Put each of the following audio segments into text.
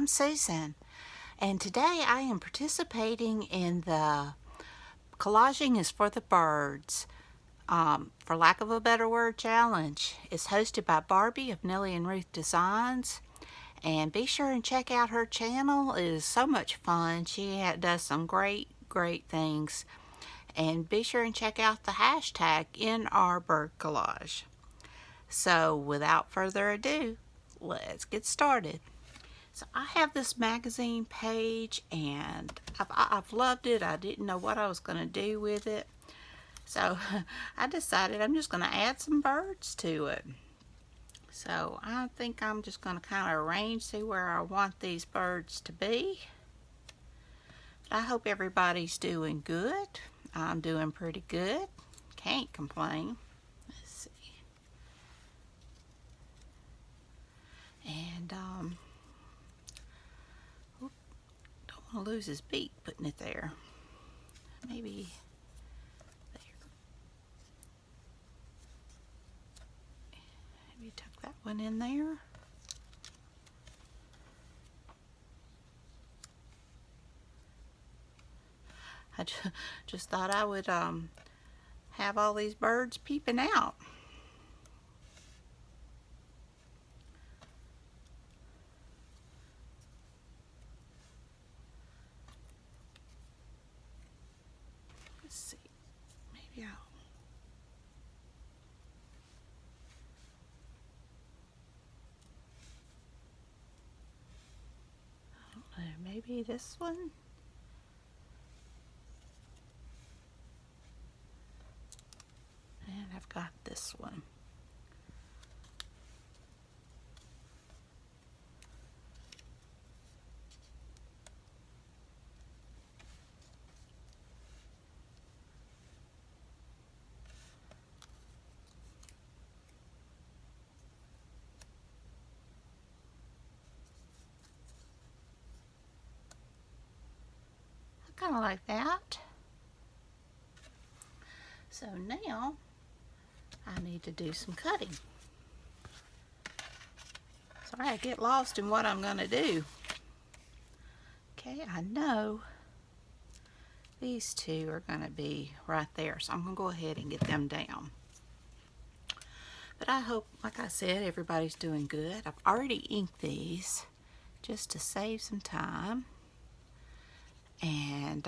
I'm Susan, and today I am participating in the Collaging is for the Birds, for lack of a better word, challenge. It's hosted by Barbie of Nellie and Ruth Designs, and be sure and check out her channel. It is so much fun. She does some great things, and be sure and check out the hashtag Nrbirdcollage. So without further ado, let's get started. So I have this magazine page, and I've loved it. I didn't know what I was going to do with it. So I decided I'm just going to add some birds to it. So I think I'm just going to kind of arrange, see where I want these birds to be. But I hope everybody's doing good. I'm doing pretty good. Can't complain. Let's see. And don't want to lose his beak putting it there. Maybe there. Maybe tuck that one in there. I just thought I would have all these birds peeping out. Let's see. Maybe I don't know. Maybe this one. And I've got this one. I kind of like that. So now I need to do some cutting. Sorry, I get lost in what I'm going to do. Okay, I know these two are going to be right there, so I'm going to go ahead and get them down. But I hope, like I said, everybody's doing good. I've already inked these just to save some time. And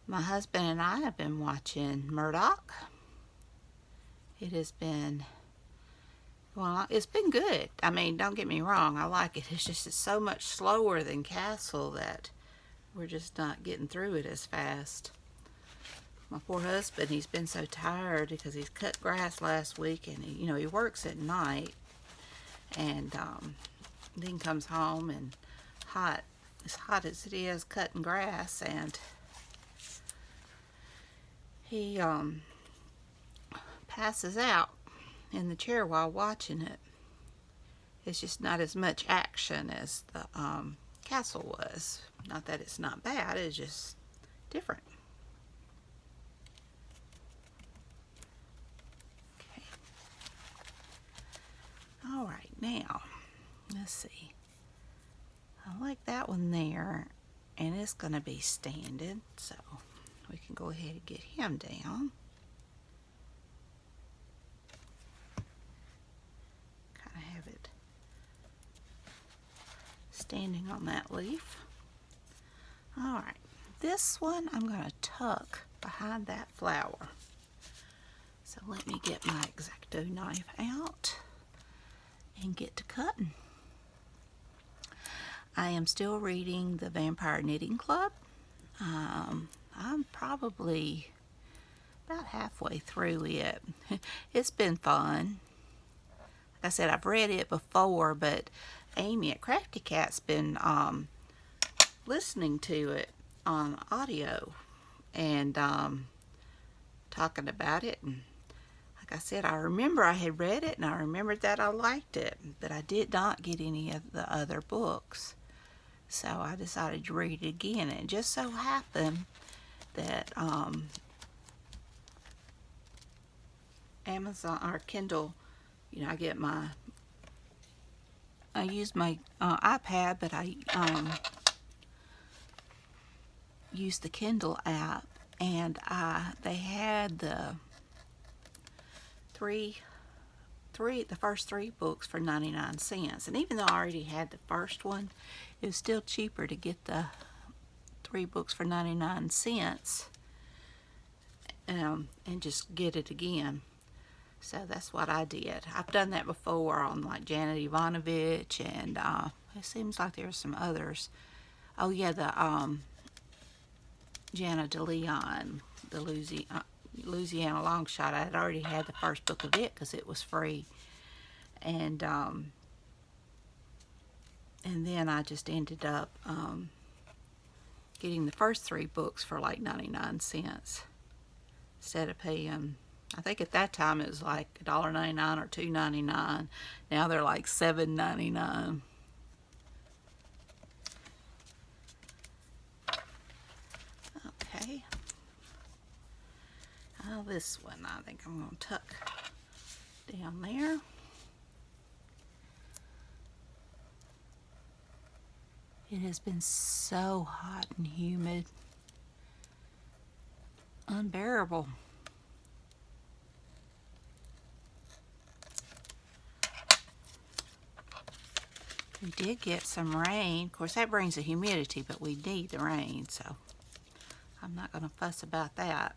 my husband and I have been watching Murdoch. It has been, well, it's been good. I mean, don't get me wrong, I like it. It's just it's so much slower than Castle that we're just not getting through it as fast. My poor husband, he's been so tired because he's cut grass last week, and he works at night, and then comes home and as hot as it is cutting grass, and he passes out in the chair while watching it. It's just not as much action as the Castle was. Not that it's not bad, it's just different. Okay. Alright, now, let's see. I like that one there, and it's going to be standing, so we can go ahead and get him down. Kind of have it standing on that leaf. Alright, this one I'm going to tuck behind that flower. So let me get my X-Acto knife out and get to cutting. I am still reading the Vampire Knitting Club. I'm probably about halfway through it. It's been fun. Like I said, I've read it before, but Amy at Crafty Cat's been listening to it on audio and talking about it. And like I said, I remember I had read it, and I remembered that I liked it, but I did not get any of the other books. So I decided to read it again, and it just so happened that Amazon or Kindle, I get my used my iPad, but I used the Kindle app, and they had the first three books for 99 cents. And even though I already had the first one, it was still cheaper to get the 3 books for 99 cents and just get it again. So that's what I did. I've done that before on like Janet Ivanovich, and it seems like there's some others. Oh yeah, the Jana DeLeon, the Louisiana Long Shot. I had already had the first book of it because it was free, and then I just ended up getting the first 3 books for like 99 cents instead of paying. I think at that time it was like $1.99 or $2.99. Now they're like $7.99. Okay. Oh, this one I think I'm going to tuck down there. It has been so hot and humid. Unbearable. We did get some rain. Of course, that brings the humidity, but we need the rain, so I'm not going to fuss about that.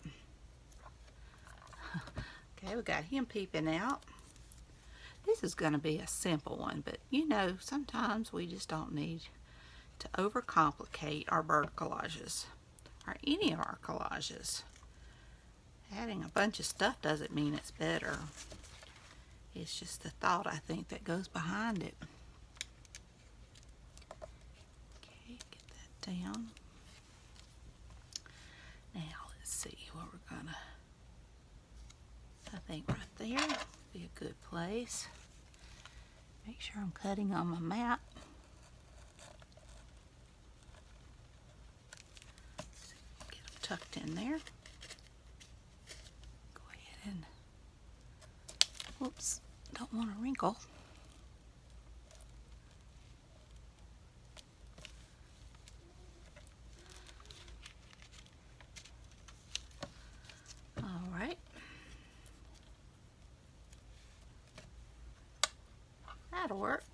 Okay, we got him peeping out. This is going to be a simple one, but you know, sometimes we just don't need to overcomplicate our bird collages, or any of our collages. Adding a bunch of stuff doesn't mean it's better. It's just the thought, I think, that goes behind it. Okay, get that down. Now, let's see what we're gonna, I think right there would be a good place. Make sure I'm cutting on my mat. Get them tucked in there. Go ahead and, whoops, don't want a wrinkle. All right. That'll work.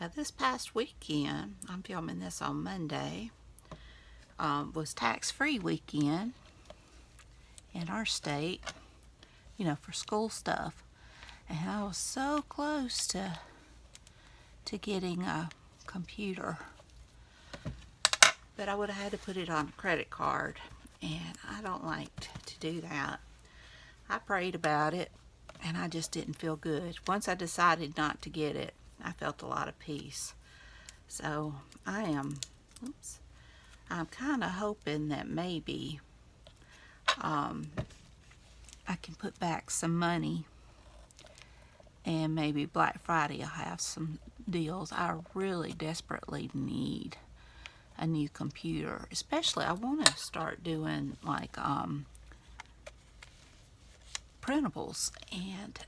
Yeah, this past weekend, I'm filming this on Monday, was tax-free weekend in our state, you know, for school stuff. And I was so close to getting a computer, but I would have had to put it on a credit card, and I don't like to do that. I prayed about it, and I just didn't feel good. Once I decided not to get it, I felt a lot of peace. So I'm kind of hoping that maybe I can put back some money, and maybe Black Friday I'll have some deals. I really desperately need a new computer. Especially I want to start doing like printables, and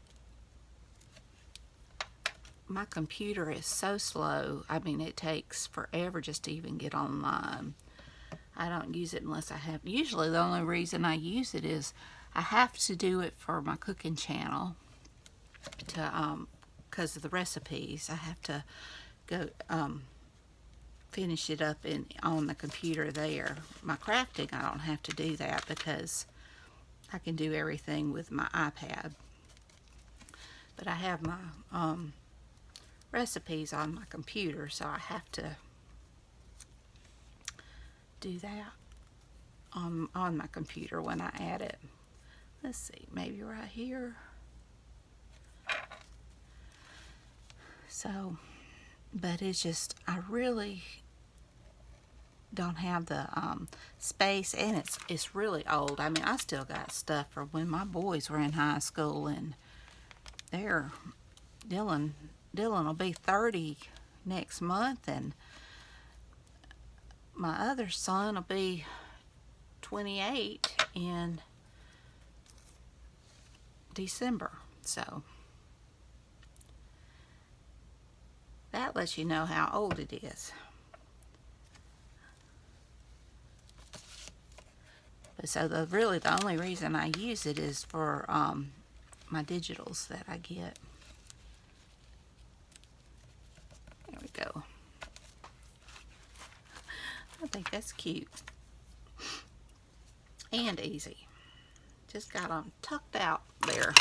my computer is so slow. I mean, it takes forever just to even get online. I don't use it unless I have. Usually the only reason I use it is I have to do it for my cooking channel to because of the recipes. I have to go finish it up on the computer there. My crafting, I don't have to do that because I can do everything with my iPad. But I have my recipes on my computer, so I have to do that on my computer when I add it. Let's see, maybe right here. So, but it's just, I really don't have the space, and it's really old. I mean, I still got stuff from when my boys were in high school, and Dylan will be 30 next month, and my other son will be 28 in December. So That lets you know how old it is. So really the only reason I use it is for my digitals that I get. There we go. I think that's cute and easy. Just got them tucked out there.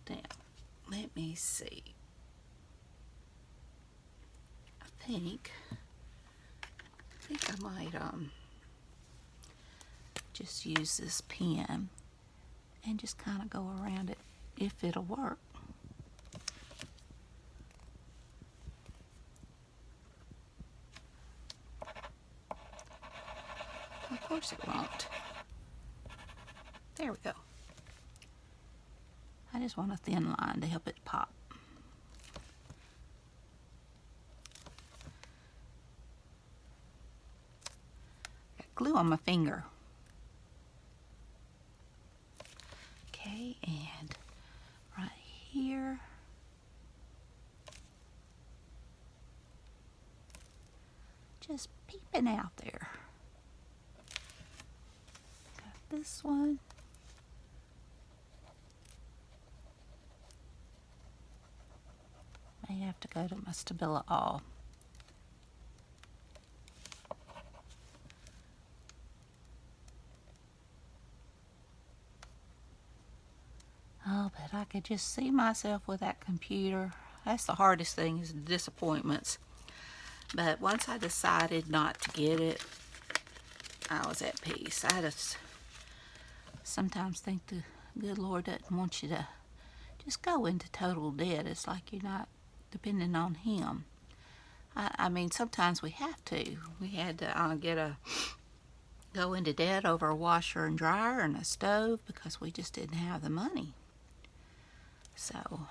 Now, let me see. I think I might just use this pen and just kind of go around it if it'll work. Of course it won't. There we go. I just want a thin line to help it pop. Got glue on my finger. Okay, and right here. Just peeping out there. Got this one. May have to go to my Stabila All. Oh, but I could just see myself with that computer. That's the hardest thing, is the disappointments. But once I decided not to get it, I was at peace. I just sometimes think the good Lord doesn't want you to just go into total debt. It's like you're not depending on Him. I mean, sometimes we have to. We had to go into debt over a washer and dryer and a stove because we just didn't have the money. So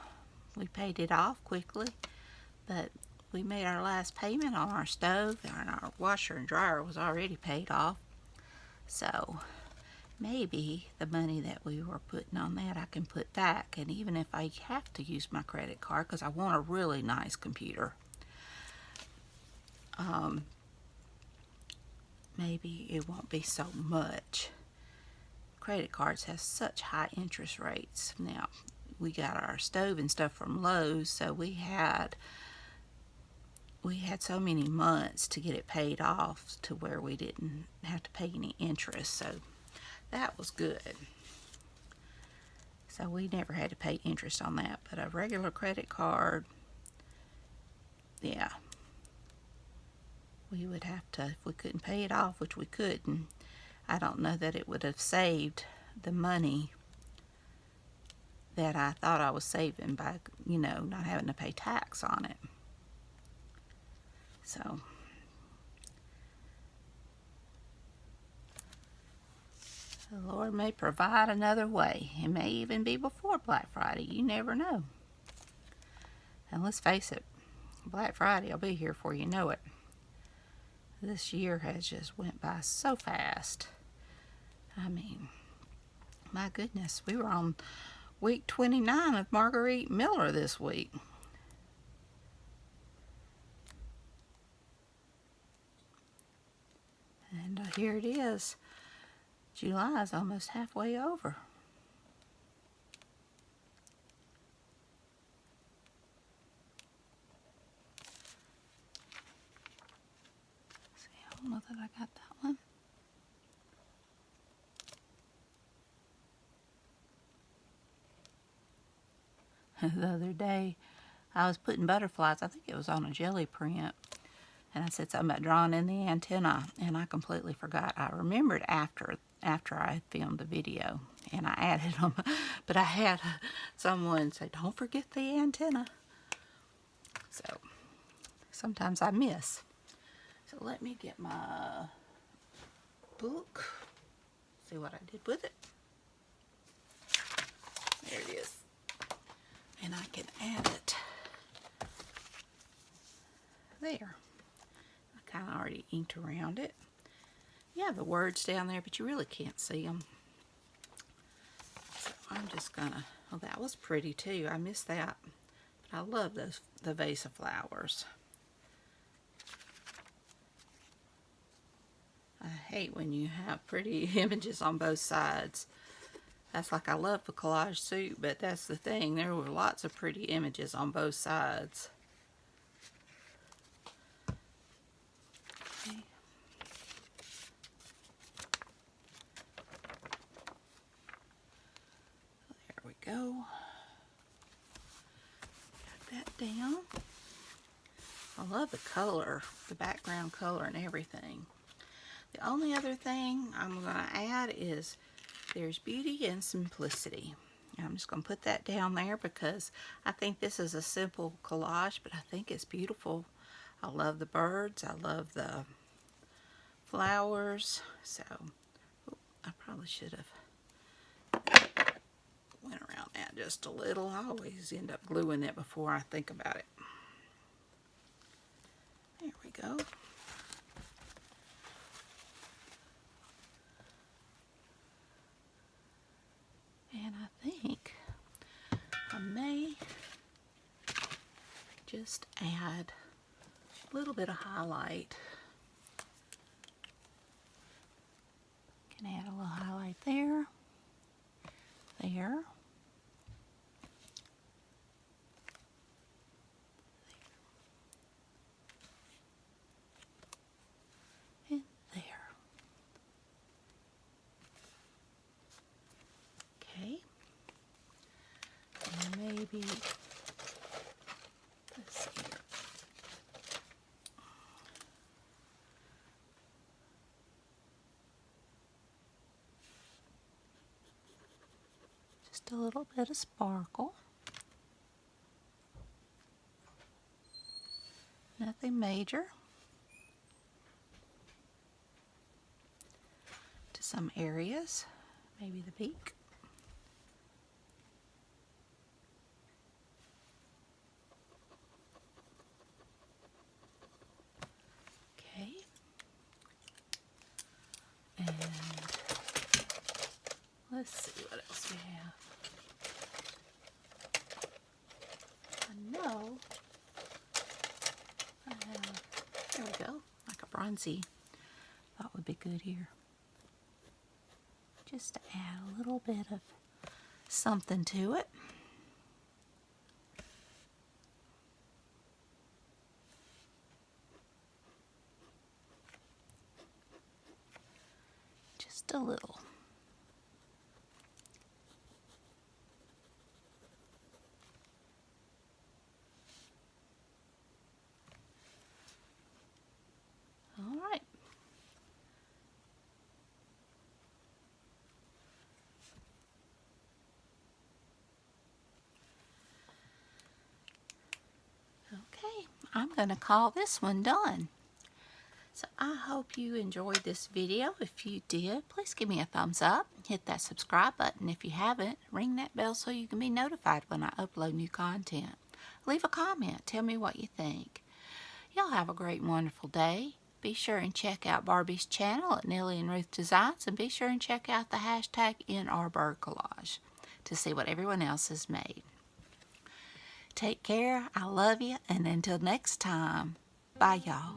we paid it off quickly, but we made our last payment on our stove, and our washer and dryer was already paid off. So maybe the money that we were putting on that I can put back, and even if I have to use my credit card because I want a really nice computer, maybe it won't be so much. Credit cards have such high interest rates. Now, we got our stove and stuff from Lowe's, so we had so many months to get it paid off to where we didn't have to pay any interest, so that was good. So we never had to pay interest on that, but a regular credit card, yeah, we would have to, if we couldn't pay it off, which we couldn't, I don't know that it would have saved the money that I thought I was saving by, not having to pay tax on it. So the Lord may provide another way. It may even be before Black Friday. You never know. And let's face it, Black Friday will be here before you know it. This year has just went by so fast. I mean, my goodness, we were on week 29 of Marguerite Miller this week. And here it is. July is almost halfway over. See, I don't know that I got that one. The other day, I was putting butterflies. I think it was on a jelly print. And I said something about drawing in the antenna, and I completely forgot. I remembered after I filmed the video, and I added them. But I had someone say, "Don't forget the antenna." So sometimes I miss. So let me get my book. See what I did with it. There it is. And I can add it there. I kind of already inked around it. You have the words down there, but you really can't see them. So I'm just gonna, oh, that was pretty too. I missed that. I love the vase of flowers. I hate when you have pretty images on both sides. That's like I love the collage suit, but that's the thing. There were lots of pretty images on both sides. Okay. There we go. Got that down. I love the color, the background color and everything. The only other thing I'm going to add is there's beauty and simplicity. I'm just going to put that down there because I think this is a simple collage, but I think it's beautiful. I love the birds. I love the flowers. So I probably should have went around that just a little. I always end up gluing it before I think about it. There we go. And I think I may just add a little bit of highlight. Can add a little highlight there, there, and there. Okay. And maybe, let's see here. Just a little bit of sparkle. Nothing major. To some areas, maybe the beak. Okay. And let's see what else we have. I know I have, there we go, like a bronzy. Thought would be good here. Just to add a little bit of something to it. Just a little. All right. Okay, I'm going to call this one done. So I hope you enjoyed this video. If you did, please give me a thumbs up. Hit that subscribe button. If you haven't, ring that bell so you can be notified when I upload new content. Leave a comment. Tell me what you think. Y'all have a great and wonderful day. Be sure and check out Barbie's channel at Nellie and Ruth Designs, and be sure and check out the hashtag Nrbirdcollage to see what everyone else has made. Take care. I love you. And until next time, bye y'all.